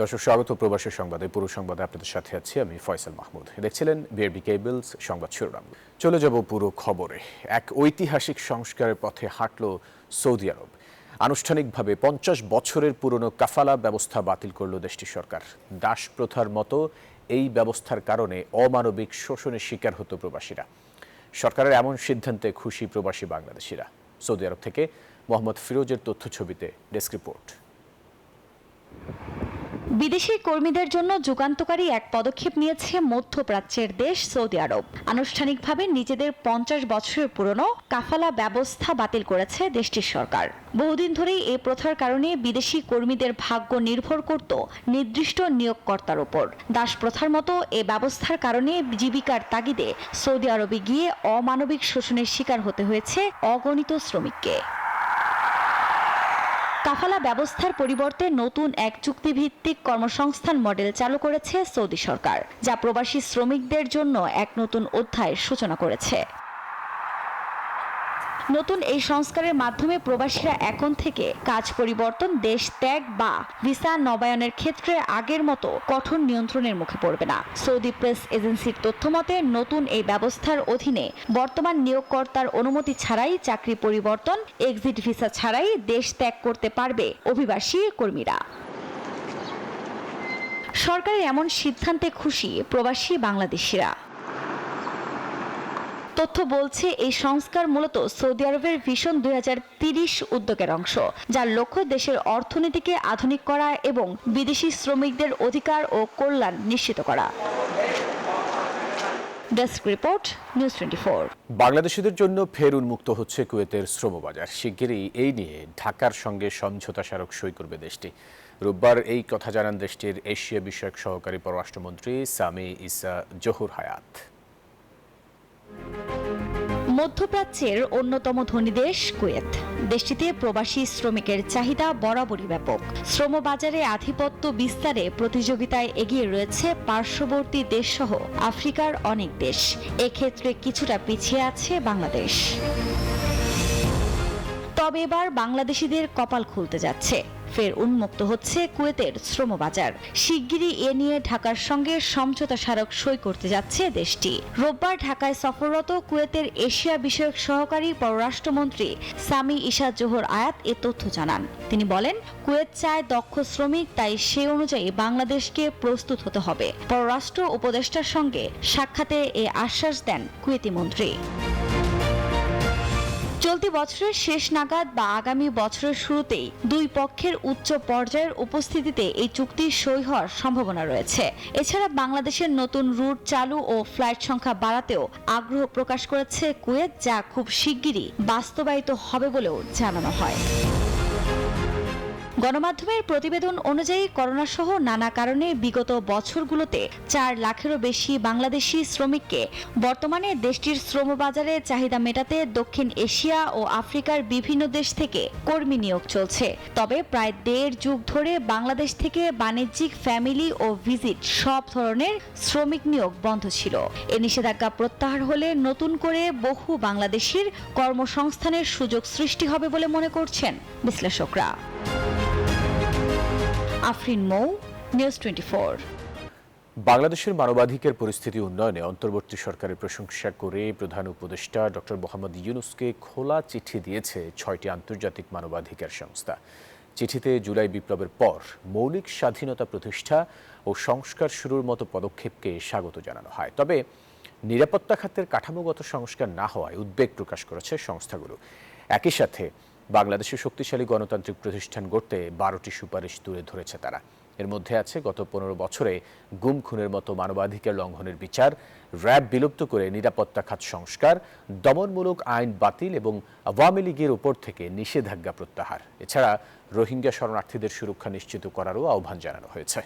দর্শক স্বাগত প্রবাসী সংবাদে। পুরো সংবাদে আপনাদের সাথে আছি আমি ফয়সাল মাহমুদ। দেখছিলেন বিআরবি কেবলস সংবাদ শিরোনাম। চলে যাব পুরো খবরে। এক ঐতিহাসিক সংস্কারের পথে হাঁটল সৌদি আরব। আনুষ্ঠানিকভাবে 50 বছরের পুরনো কাফালা ব্যবস্থা বাতিল করল দেশটির সরকার। দাস প্রথার মতো এই ব্যবস্থার কারণে অমানবিক শোষণের শিকার হতো প্রবাসীরা। সরকারের এমন সিদ্ধান্তে খুশি প্রবাসী বাংলাদেশিরা। সৌদি আরব থেকে মোহাম্মদ ফিরোজের তথ্য ছবিতে ডেস্ক রিপোর্ট। বিদেশি কর্মীদের জন্য যুগান্তকারী এক পদক্ষেপ নিয়েছে মধ্যপ্রাচ্যের দেশ সৌদি আরব। আনুষ্ঠানিকভাবে নিজেদের 50 বছরের পুরনো কাফালা ব্যবস্থা বাতিল করেছে দেশটির সরকার। বহুদিন ধরেই এই প্রথার কারণে বিদেশি কর্মীদের ভাগ্য নির্ভর করত নির্দিষ্ট নিয়োগকর্তার উপর। দাস প্রথার মতো এ ব্যবস্থার কারণে জীবিকার তাগিদে সৌদি আরবে গিয়ে অমানবিক শোষণের শিকার হতে হয়েছে অগণিত শ্রমিককে। কাফালা ব্যবস্থার পরিবর্তে নতুন এক চুক্তিভিত্তিক কর্মসংস্থান মডেল চালু করেছে সৌদি সরকার, যা প্রবাসী শ্রমিকদের জন্য এক নতুন অধ্যায়ের সূচনা করেছে। নতুন এই সংস্কারের মাধ্যমে প্রবাসীরা এখন থেকে কাজ পরিবর্তন, দেশ ত্যাগ বা ভিসা নবায়নের ক্ষেত্রে আগের মতো কঠোর নিয়ন্ত্রণের মুখে পড়বে না। সৌদি প্রেস এজেন্সির তথ্যমতে নতুন এই ব্যবস্থার অধীনে বর্তমান নিয়োগকর্তার অনুমতি ছাড়াই চাকরি পরিবর্তন, এক্সিট ভিসা ছাড়াই দেশ ত্যাগ করতে পারবে অভিবাসী কর্মীরা। সরকারের এমন সিদ্ধান্তে খুশি প্রবাসী বাংলাদেশিরা। তথ্য বলছে এই সংস্কার মূলত সৌদি আরবের ভিশন 2030 উদ্যোগের অংশ, যার লক্ষ্য দেশের অর্থনীতিকে আধুনিক করা এবং বিদেশি শ্রমিকদের অধিকার ও কল্যাণ নিশ্চিত করা। Desk report, news 24। বাংলাদেশিদের জন্য ফের উন্মুক্ত হচ্ছে কুয়েতের শ্রমবাজার। শিগগিরই এই নিয়ে ঢাকার সঙ্গে সমঝোতা স্মারক সই করবে দেশটি। রোববার এই কথা জানান দেশটির এশিয়া বিষয়ক সহকারী পররাষ্ট্রমন্ত্রী সামি ইসা জহুর হায়াত। মধ্যপ্রাচ্যের অন্যতম ধনী দেশ কুয়েত। দেশটিতে প্রবাসী শ্রমিকের চাহিদা বরাবরই ব্যাপক। শ্রমবাজারে আধিপত্য বিস্তারে প্রতিযোগিতায় এগিয়ে রয়েছে পার্শ্ববর্তী দেশসহ আফ্রিকার অনেক দেশ। এক্ষেত্রে কিছুটা পিছিয়ে আছে বাংলাদেশ। তবে এবার বাংলাদেশিদের কপাল খুলতে যাচ্ছে। ফের উন্মুক্ত হচ্ছে কুয়েতের শ্রমবাজার। শিগগিরই এ নিয়ে ঢাকার সঙ্গে সমঝোতা স্মারক সই করতে যাচ্ছে দেশটি। রোববার ঢাকায় সফররত কুয়েতের এশিয়া বিষয়ক সহকারী পররাষ্ট্রমন্ত্রী সামি ইসা জোহর আয়াত এ তথ্য জানান। তিনি বলেন, কুয়েত চায় দক্ষ শ্রমিক, তাই সে অনুযায়ী বাংলাদেশকে প্রস্তুত হতে হবে। পররাষ্ট্র উপদেষ্টার সঙ্গে সাক্ষাতে এ আশ্বাস দেন কুয়েতি মন্ত্রী। চলতি বছরের শেষ নাগাদ বা আগামী বছরের শুরুতেই দুই পক্ষের উচ্চ পর্যায়ের উপস্থিতিতে এই চুক্তি সই হওয়ার সম্ভাবনা রয়েছে। এছাড়া বাংলাদেশের নতুন রুট চালু ও ফ্লাইট সংখ্যা বাড়াতেও আগ্রহ প্রকাশ করেছে কুয়েত, যা খুব শিগগিরই বাস্তবায়িত হবে বলেও জানানো হয়। গণমাধ্যমের প্রতিবেদন অনুযায়ী করোনা সহ নানা কারণে বিগত বছরগুলোতে 4 লাখেরও বেশি বাংলাদেশি শ্রমিককে বর্তমানে দেশটির শ্রমবাজারে চাহিদা মেটাতে দক্ষিণ এশিয়া ও আফ্রিকার বিভিন্ন দেশ থেকে কর্মী নিয়োগ চলছে। তবে প্রায় 1.5 যুগ ধরে বাংলাদেশ থেকে বাণিজ্যিক, ফ্যামিলি ও ভিজিট সব ধরনের শ্রমিক নিয়োগ বন্ধ ছিল। এ নিষেধাজ্ঞা প্রত্যাহার হলে নতুন করে বহু বাংলাদেশির কর্মসংস্থানের সুযোগ সৃষ্টি হবে বলে মনে করছেন বিশ্লেষকরা। আফরিন মৌ, নিউজ 24। বাংলাদেশের মানবাধিকার পরিস্থিতি উন্নয়নে অন্তর্বর্তী সরকারের প্রশংসা করে প্রধান উপদেষ্টা ডক্টর মোহাম্মদ ইউনূসকে খোলা চিঠি দিয়েছে 6টি আন্তর্জাতিক মানবাধিকার সংস্থা। চিঠিতে জুলাই বিপ্লবের পর মৌলিক স্বাধীনতা প্রতিষ্ঠা ও সংস্কার শুরুর মতো পদক্ষেপকে স্বাগত জানানো হয়। তবে নিরাপত্তা খাতের কাঠামোগত সংস্কার না হওয়ায় উদ্বেগ প্রকাশ করেছে সংস্থাগুলো। একই সাথে বাংলাদেশের শক্তিশালী গণতান্ত্রিক প্রতিষ্ঠান গড়তে 12টি সুপারিশ তুলে ধরেছে তারা। এর মধ্যে আছে গত 15 বছরে গুম খুনের মতো মানবাধিকার লঙ্ঘনের বিচার, র্যাব বিলুপ্ত করে নিরাপত্তা খাত সংস্কার, দমনমূলক আইন বাতিল এবং আওয়ামী লীগের উপর থেকে নিষেধাজ্ঞা প্রত্যাহার। এছাড়া রোহিঙ্গা শরণার্থীদের সুরক্ষা নিশ্চিত করারও আহ্বান জানানো হয়েছে।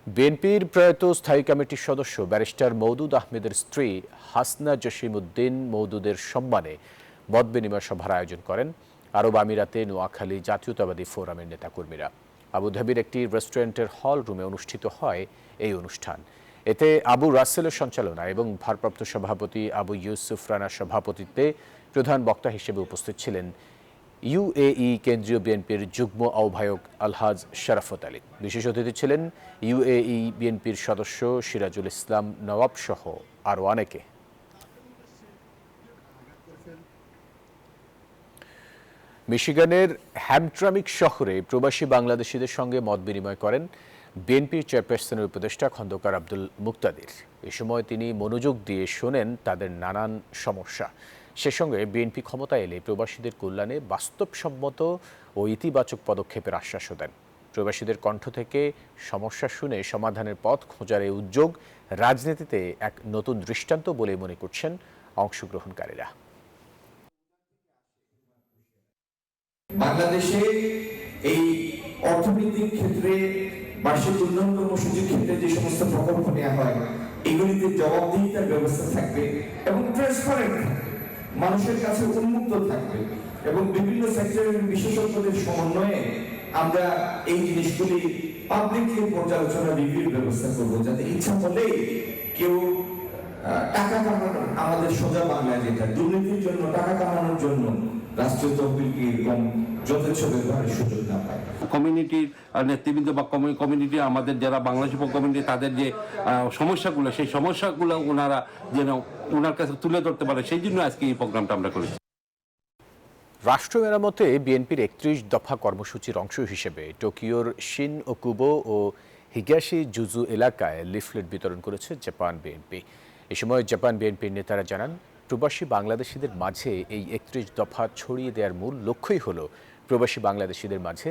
বিএনপির প্রয়াত স্থায়ী কমিটির সদস্য ব্যারিস্টার মওদুদ আহমেদের স্ত্রী হাসনা জসিমউদ্দিন মওদুদের সম্মানে মত বিনিময় সভার আয়োজন করেন আরব আমিরাতে নোয়াখালী জাতীয়তাবাদী ফোরামের নেতাকর্মীরা। আবুধাবির একটি রেস্টুরেন্টের হল রুমে অনুষ্ঠিত হয় এই অনুষ্ঠান। এতে আবু রাসেলের সঞ্চালনায় এবং ভারপ্রাপ্ত সভাপতি আবু ইউসুফ রানার সভাপতিত্বে প্রধান বক্তা হিসেবে উপস্থিত ছিলেন ইউএই কেন্দ্রীয় বিএনপির যুগ্ম আহ্বায়ক আলহাজ শরাফত আলী। বিশেষ অতিথি ছিলেন ইউএই বিএনপির সদস্য সিরাজুল ইসলাম নওয়াব সহ আরও অনেকে। মিশিগানের হ্যামট্রামিক শহরে প্রবাসী বাংলাদেশিদের সঙ্গে মত বিনিময় করেন বিএনপির চেয়ারপারসনের উপদেষ্টা খন্দকার আব্দুল মুক্তাদির। এ সময় তিনি মনোযোগ দিয়ে শোনেন তাদের নানান সমস্যা। সে সঙ্গে বিএনপি ক্ষমতা এলে প্রবাসীদের কল্যাণে বাস্তবসম্মত ও ইতিবাচক পদক্ষেপের আশ্বাসও দেন। প্রবাসীদের কণ্ঠ থেকে সমস্যা শুনে সমাধানের পথ খোঁজার এই উদ্যোগ রাজনীতিতে এক নতুন দৃষ্টান্ত বলে মনে করছেন অংশগ্রহণকারীরা। বাংলাদেশে এই অর্থনৈতিক ক্ষেত্রে বার্ষিক উন্নয়ন কর্মসূচির ক্ষেত্রে যে সমস্ত প্রকল্প নেওয়া হয় এগুলিতে জবাবদিহিতার ব্যবস্থা থাকবে এবং ট্রান্সপারেন্ট থাকবে, মানুষের কাছে উন্মুক্ত থাকবে এবং বিভিন্ন সেক্টরের বিশেষজ্ঞদের সমন্বয়ে আমরা এই জিনিসগুলি পাবলিকলি পর্যালোচনা রিভিউর ব্যবস্থা করব, যাতে ইচ্ছা হলেই কেউ টাকা কামানোর, আমাদের সোজা বাংলায় যেটা দুর্নীতির জন্য টাকা কামানোর জন্য রাষ্ট্রীয় তহবিলকে এরকম যথেচ্ছ ব্যবহারের সুযোগ না পায়। কমিউনিটির নেতৃবৃন্দ বা কমিউনিটি আমাদের যারা বাংলাদেশি কমিউনিটি তাদের যে সমস্যাগুলো, সেই সমস্যাগুলো ওনারা যেন ওনার কাছে তুলে ধরতে পারে, সেই জন্য আজকে এই প্রোগ্রামটা আমরা করেছি। রাষ্ট্র মেরামতে বিএনপির ৩১ দফা কর্মসূচির অংশ হিসেবে টোকিওর শিন ওকুবো ও হিগাশি জুজু এলাকায় লিফলেট বিতরণ করেছে জাপান বিএনপি। এ সময় জাপান বিএনপির নেতারা জানান, প্রবাসী বাংলাদেশিদের মাঝে এই ৩১ দফা ছড়িয়ে দেওয়ার মূল লক্ষ্যই হল প্রবাসী বাংলাদেশিদের মাঝে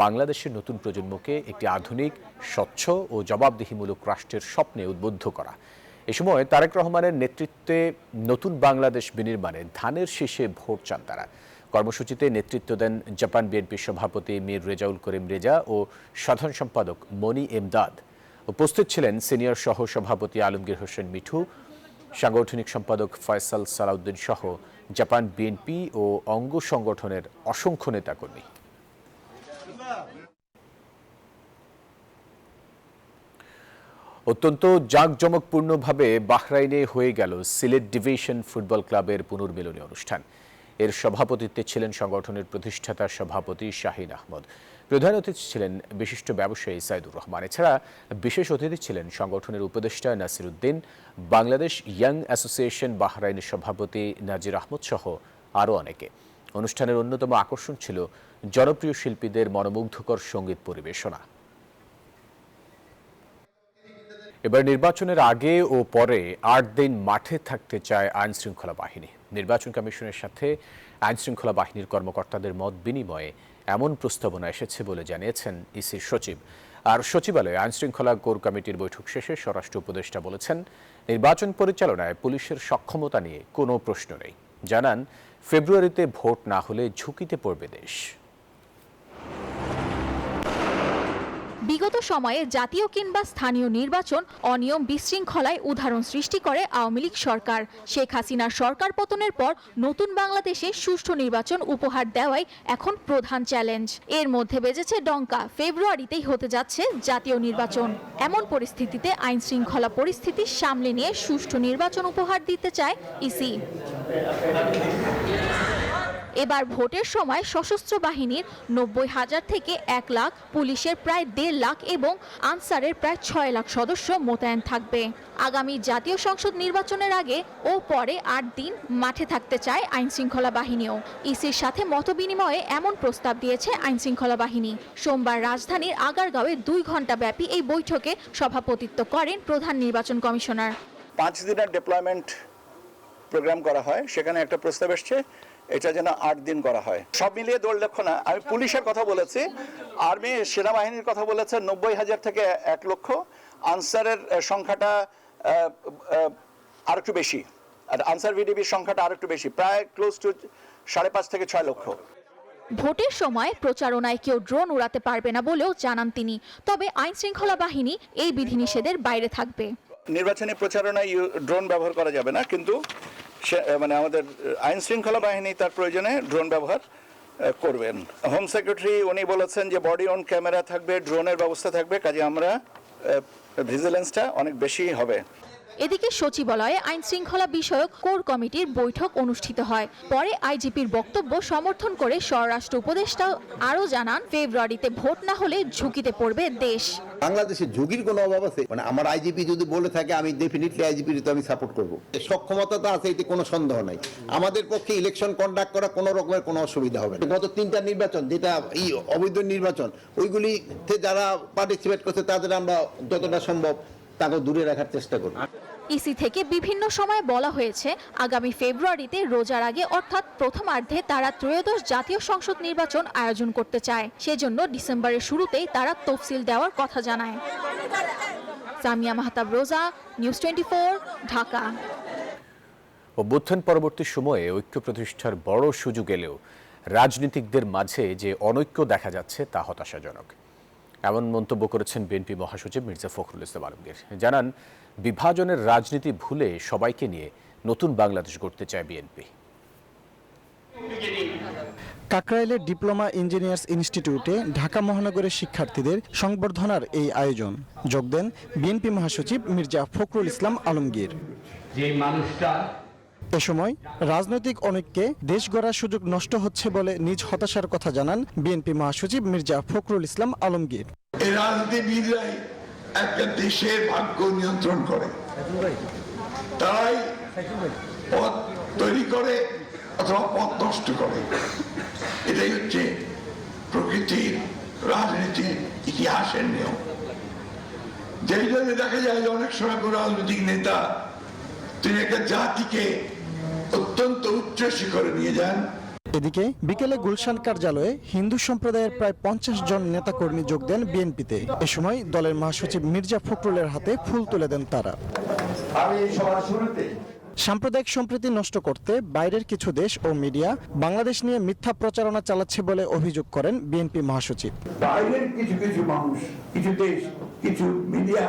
বাংলাদেশের নতুন প্রজন্মকে একটি আধুনিক, স্বচ্ছ ও জবাবদিহিমূলক রাষ্ট্রের স্বপ্নে উদ্বুদ্ধ করা। এ সময় তারেক রহমানের নেতৃত্বে নতুন বাংলাদেশ বিনির্মাণে ধানের শীষে ভোট চান তারা। কর্মসূচিতে নেতৃত্ব দেন জাপান বিএনপির সভাপতি মীর রেজাউল করিম রেজা ও সাধারণ সম্পাদক মনি এমদাদ। উপস্থিত ছিলেন সিনিয়র সহ সভাপতি আলমগীর হোসেন মিঠু, সাংগঠনিক সম্পাদক ফয়সাল সালাউদ্দিন সহ জাপান বিএনপি ও অঙ্গ সংগঠনের অসংখ্য নেতাকর্মী। অত্যন্ত জাঁকজমকপূর্ণভাবে বাহরাইনে হয়ে গেল সিলেট ডিভিশন ফুটবল ক্লাবের পুনর্মিলনী অনুষ্ঠান। এর সভাপতিত্বে ছিলেন সংগঠনের প্রতিষ্ঠাতা সভাপতি শাহিন আহমদ। প্রধান অতিথি ছিলেন বিশিষ্ট ব্যবসায়ী সাইদুর রহমান। এছাড়া বিশেষ অতিথি ছিলেন সংগঠনের উপদেষ্টা নাসির উদ্দিন, বাংলাদেশ ইয়াং অ্যাসোসিয়েশন বাহরাইনের সভাপতি নাজির আহমদ সহ আরও অনেকে। অনুষ্ঠানের অন্যতম আকর্ষণ ছিল জনপ্রিয় শিল্পীদের মনোমুগ্ধকর সঙ্গীত পরিবেশনা। এবার নির্বাচনের আগে ও পরে ৮ দিন মাঠে থাকতে চায় আইন শৃঙ্খলা বাহিনী। নির্বাচন কমিশনের সাথে আইন শৃঙ্খলা বাহিনীর কর্মকর্তাদের মত বিনিময়ে এমন প্রস্তাবনা এসেছে বলে জানিয়েছেন ইসির সচিব। আর সচিবালয়ে আইন শৃঙ্খলা কোর কমিটির বৈঠক শেষে স্বরাষ্ট্র উপদেষ্টা বলেছেন, নির্বাচন পরিচালনায় পুলিশের সক্ষমতা নিয়ে কোনো প্রশ্ন নেই। জানান, ফেব্রুয়ারিতে ভোট না হলে ঝুঁকিতে পড়বে দেশ। বিগত সময়ে জাতীয় কিংবা স্থানীয় নির্বাচন অনিয়ম, বিশৃঙ্খলায় উদাহরণ সৃষ্টি করে আওয়ামী লীগ সরকার। শেখ হাসিনার সরকার পতনের পর নতুন বাংলাদেশে সুষ্ঠু নির্বাচন উপহার দেওয়াই এখন প্রধান চ্যালেঞ্জ। এর মধ্যে বেজেছে ডঙ্কা, ফেব্রুয়ারিতেই হতে যাচ্ছে জাতীয় নির্বাচন। এমন পরিস্থিতিতে আইন শৃঙ্খলা পরিস্থিতি সামলে নিয়ে সুষ্ঠু নির্বাচন উপহার দিতে চায় ইসি। এবার ভোটের সময় সশস্ত্র বাহিনীর ৯০,০০০ থেকে ১ লাখ, পুলিশের প্রায় ১.৫ লাখ এবং আনসারের প্রায় ৬ লাখ সদস্য মোতায়েন থাকবে। আগামী জাতীয় সংসদ নির্বাচনের আগে ও পরে ৮ দিন মাঠে থাকতে চায় আইন শৃঙ্খলা বাহিনীও। ইসির সাথে মতবিনিময়ে এমন প্রস্তাব দিয়েছে আইন শৃঙ্খলা বাহিনী। সোমবার রাজধানীর আগারগাঁওয়ে ২ ঘণ্টা ব্যাপী এই বৈঠকে সভাপতিত্ব করেন প্রধান নির্বাচন কমিশনার। ৫ দিনের ডিপ্লয়মেন্ট প্রোগ্রাম করা হয়, সেখানে একটা প্রস্তাব এসছে এটা যেন ৮ দিন করা হয়। সব মিলিয়ে ১.৫ লক্ষ না, আমি পুলিশের কথা বলেছি, আর্মি সেনাবাহিনীর কথা বলেছে ৯০,০০০ থেকে ১ লক্ষ, আনসারের সংখ্যাটা আর একটু বেশি, আর আনসার ভিডিবির সংখ্যাটা আর একটু বেশি, প্রায় ক্লোজ টু ৫.৫ থেকে ৬ লক্ষ। ভোটের সময় প্রচারণায় কেউ ড্রোন উড়াতে পারবে না বলেও জানান তিনি। তবে আইন শৃঙ্খলা বাহিনী এই বিধিনিষেধের বাইরে থাকবে। নির্বাচনী প্রচারণায় ড্রোন ব্যবহার করা যাবে না, কিন্তু মানে আমাদের আইন শৃঙ্খলা বাহিনী তার প্রয়োজনে ড্রোন ব্যবহার করবেন। হোম সেক্রেটারি উনি বলেছেন যে বডি অন ক্যামেরা থাকবে, ড্রোনের ব্যবস্থা থাকবে, কাজে আমরা ভিজিলেন্সটা অনেক বেশি হবে। এদিকে সচিবালয়ে আইন শৃঙ্খলা বিষয়ক কোর কমিটির বৈঠক অনুষ্ঠিত হয়। পরে আইজিপির বক্তব্য সমর্থন করে স্বরাষ্ট্র উপদেষ্টা আরও জানান, ফেব্রুয়ারিতে ভোট না হলে ঝুঁকিতে পড়বে দেশ। বাংলাদেশে ঝুঁকির কোনো অভাব আছে? মানে আমার আইজিপি যদি বলে থাকে, আমি ডেফিনেটলি আইজিপি তো আমি সাপোর্ট করব। সক্ষমতা তো আছে, এতে কোনো সন্দেহ নাই। আমাদের পক্ষে ইলেকশন কন্ডাক্ট করা কোনো রকমের কোনো অসুবিধা হবে না। গত 3টা নির্বাচন, যেটা এই অবৈধ নির্বাচন, ওইগুলিতে যারা পার্টিসিপেট করছে তাদের আমরা যতটা সম্ভব তাকে দূরে রাখার চেষ্টা করব। ইসি থেকে বিভিন্ন সময় বলা হয়েছে, আগামী ফেব্রুয়ারিতে রোজার আগে অর্থাৎ প্রথমার্ধে তারা ত্রয়োদশ জাতীয় সংসদ নির্বাচন আয়োজন করতে চায়। সেজন্য ডিসেম্বরের শুরুতেই তারা তফসিল দেওয়ার কথা জানায়। সামিয়া মাহতাব রোজা, নিউজ 24, ঢাকা। অভ্যুত্থান পরবর্তী সময়ে ঐক্য প্রতিষ্ঠার বড় সুযোগ এলেও রাজনীতিকদের মাঝে যে অনৈক্য দেখা যাচ্ছে তা হতাশাজনক। এমন মন্তব্য করেছেন বিএনপি মহাসচিব মির্জা ফখরুল ইসলাম আলমগীর। জানান, বিভাজনের রাজনীতি ভুলে সবাইকে নিয়ে নতুন বাংলাদেশ গড়তে চায় বিএনপি। কাকরাইলের ডিপ্লোমা ইঞ্জিনিয়ার্স ইনস্টিটিউটে ঢাকা মহানগরের শিক্ষার্থীদের সংবর্ধনার এই আয়োজন। যোগ দেন বিএনপি মহাসচিব মির্জা ফখরুল ইসলাম আলমগীর। এ সময় রাজনৈতিক অনৈক্যে দেশ গড়ার সুযোগ নষ্ট হচ্ছে বলে নিজ হতাশার কথা জানান বিএনপি মহাসচিব মির্জা ফখরুল ইসলাম আলমগীর। এই রাজনীতিবিদরাই একটা দেশের ভাগ্য নিয়ন্ত্রণ করে, তারাই পথ তৈরি করে অথবা পথ নষ্ট করে। এটাই হচ্ছে প্রকৃতির রাজনীতির ইতিহাসের নিয়ম। যেই জন্য দেখা যায় যে অনেক সময় কোনো রাজনৈতিক নেতা তিনি একটা জাতিকে অত্যন্ত উচ্চ শিখরে নিয়ে যান। এদিকে বিকেলে গুলশান কার্যালয়ে হিন্দু সম্প্রদায়ের প্রায় 50 জন নেতাকর্মী যোগ দেন বিএনপিতে। এ সময় দলের মহাসচিব মির্জা ফখরুলের হাতে ফুল তুলে দেন তারা। সাম্প্রদায়িক সম্প্রীতি নষ্ট করতে বাইরের কিছু দেশ ও মিডিয়া বাংলাদেশ নিয়ে মিথ্যা প্রচারণা চালাচ্ছে বলে অভিযোগ করেন বিএনপি মহাসচিব। বাইরের কিছু কিছু মানুষ, কিছু দেশ, কিছু মিডিয়া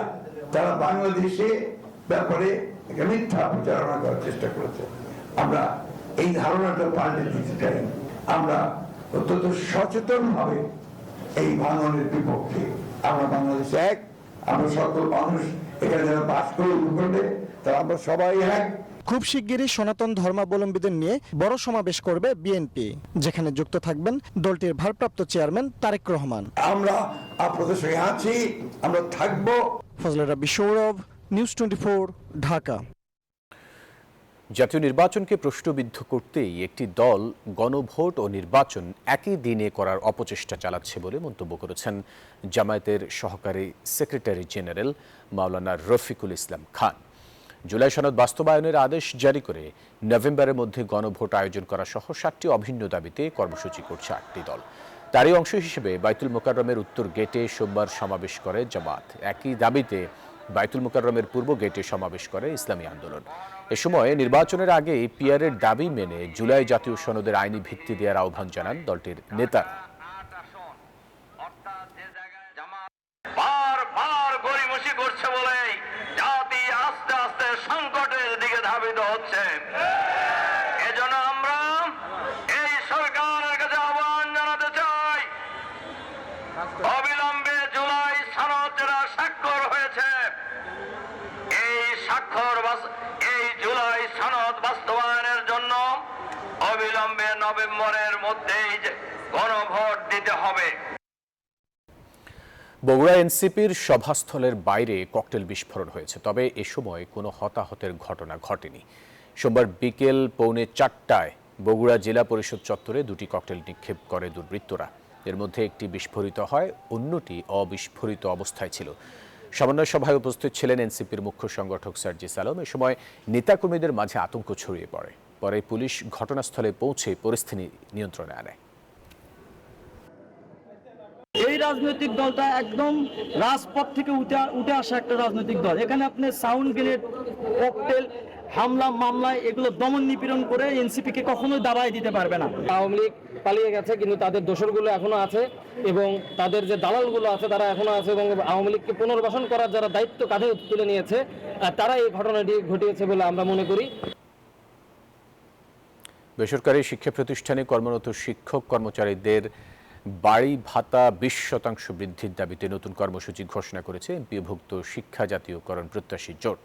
তারা বাংলাদেশে ব্যাপারে একটা মিথ্যা প্রচারণা করার চেষ্টা করেছে। আমরা এই ধারণাটা পাল্টে দিতে চাই। আমরা অত্যন্ত সচেতন ভাবে এই ভাঙনের বিপক্ষে। আমরা বাংলাদেশে এক, আমরা সকল মানুষ এখানে যারা বাস করে উপরে তারা আমরা সবাই এক। খুব শিগগিরই সনাতন ধর্মাবলম্বীদের নিয়ে বড় সমাবেশ করবে বিএনপি, যেখানে যুক্ত থাকবেন দলটির ভারপ্রাপ্ত চেয়ারম্যান তারেক রহমান। আমরা আপনাদের সঙ্গে আছি, আমরা থাকবো। ফজলে রাব্বি সৌরভ, নিউজ 24, ঢাকা। জাতীয় নির্বাচনকে প্রশ্নবিদ্ধ করতেই একটি দল গণভোট ও নির্বাচন একই দিনে করার অপচেষ্টা চালাচ্ছে বলে মন্তব্য করেছেন জামায়াতের সহকারী সেক্রেটারি জেনারেল মাওলানা রফিকুল ইসলাম খান। জুলাই সনদ বাস্তবায়নের আদেশ জারি করে নভেম্বরের মধ্যে গণভোট আয়োজন করা সহ 7টি অভিন্ন দাবিতে কর্মসূচি করছে 8টি দল। তারই অংশ হিসেবে বাইতুল মোকাররমের উত্তর গেটে সোমবার সমাবেশ করে জামাত। একই দাবিতে বাইতুল মোকাররমের পূর্ব গেটে সমাবেশ করে ইসলামী আন্দোলন। এ সময় নির্বাচনের আগে পিআরের দাবি মেনে জুলাই জাতীয় সনদের আইনি ভিত্তি দেওয়ার আহ্বান জানান দলটির নেতারা। বারবার গড়িমসি করছে বলে জাতি আস্তে আস্তে সংকটের দিকে ধাবিত হচ্ছে। এজন্য আমরা এই সরকারের কাছে আহ্বান জানাতে চাই, অবিলম্বে জুলাই সনদ যেটা স্বাক্ষর হয়েছে, এই জুলাই সনদ বাস্তবায়নের জন্য অবিলম্বে নভেম্বরের মধ্যেই গণভোট দিতে হবে। বগুড়া এনসিপির সভাস্থলের বাইরে ককটেল বিস্ফোরণ হয়েছে, তবে এ সময় কোনো হতাহতের ঘটনা ঘটেনি। সোমবার বিকেল 4:45 বগুড়া জেলা পরিষদ চত্বরে 2টি ককটেল নিক্ষেপ করে দুর্বৃত্তরা। এর মধ্যে একটি বিস্ফোরিত হয়, অন্যটি অবিস্ফোরিত অবস্থায় ছিল। সমন্বয় সভায় উপস্থিত ছিলেন এনসিপির মুখ্য সংগঠক সার্জিস আলম। এ সময় নেতাকর্মীদের মাঝে আতঙ্ক ছড়িয়ে পড়ে। পরে পুলিশ ঘটনাস্থলে পৌঁছে পরিস্থিতি নিয়ন্ত্রণে আনে। এই রাজনৈতিক দলটা একদম রাজপথ থেকে উঠে আসা একটা রাজনৈতিক দল। এখানে আপনি সাউন্ড গ্রেনেড, ককটেল, হামলা মামলায় এগুলো দমন নিপীড়ন করে এনসিপিকে কখনোই দাবায় দিতে পারবে না। আওয়ামী লীগ পালিয়ে গেছে, কিন্তু তাদের দোসরগুলো এখনো আছে এবং তাদের যে দালালগুলো আছে তারা এখনো আছে, এবং আওয়ামী লীগকে পুনর্বাসন করার যারা দায়িত্ব কাঁধে তুলে নিয়েছে তারা এই ঘটনাটি ঘটিয়েছে বলে আমরা মনে করি। বেসরকারি শিক্ষা প্রতিষ্ঠানে কর্মরত শিক্ষক কর্মচারীদের বাড়ি ভাতা 20% বৃদ্ধির দাবিতে নতুন কর্মসূচি ঘোষণা করেছে এমপিওভুক্ত শিক্ষা জাতীয়করণ প্রত্যাশী জোট।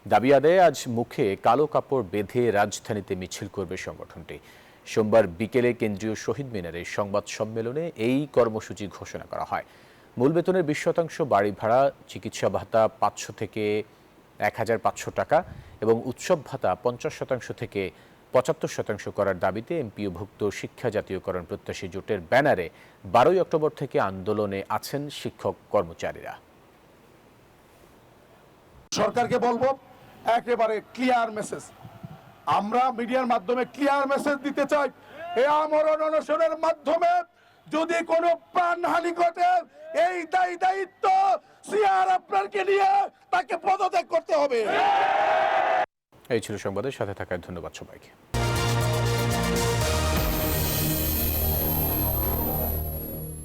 দাবি আদায়ে আজ মুখে কালো কাপড় বেঁধে রাজধানীতে মিছিল করবে সংগঠনটি। সোমবার বিকেলে কেন্দ্রীয় শহীদ মিনারে সংবাদ সম্মেলনে এই কর্মসূচি ঘোষণা করা হয়। মূল বেতনের 20% বাড়ি ভাড়া, চিকিৎসা ভাতা 500 থেকে 1500 টাকা এবং উৎসব ভাতা 50% থেকে 75% করার দাবিতে এমপিওভুক্ত শিক্ষা জাতীয়করণ প্রত্যাশী জোটের ব্যানারে 12 অক্টোবর থেকে আন্দোলনে আছেন শিক্ষক কর্মচারীরা। সরকারকে বলবো একেবারে ক্লিয়ার মেসেজ, আমরা মিডিয়ার মাধ্যমে ক্লিয়ার মেসেজ দিতে চাই, এই আমরণ অনশনের মাধ্যমে যদি কোনো প্রাণহানি ঘটে এই দায়িত্ব সিআর আপনাকে নিয়ে তাকে পদত্যাগ করতে হবে। এই ছিল সংবাদের সাথে থাকার ধন্যবাদ সবাইকে।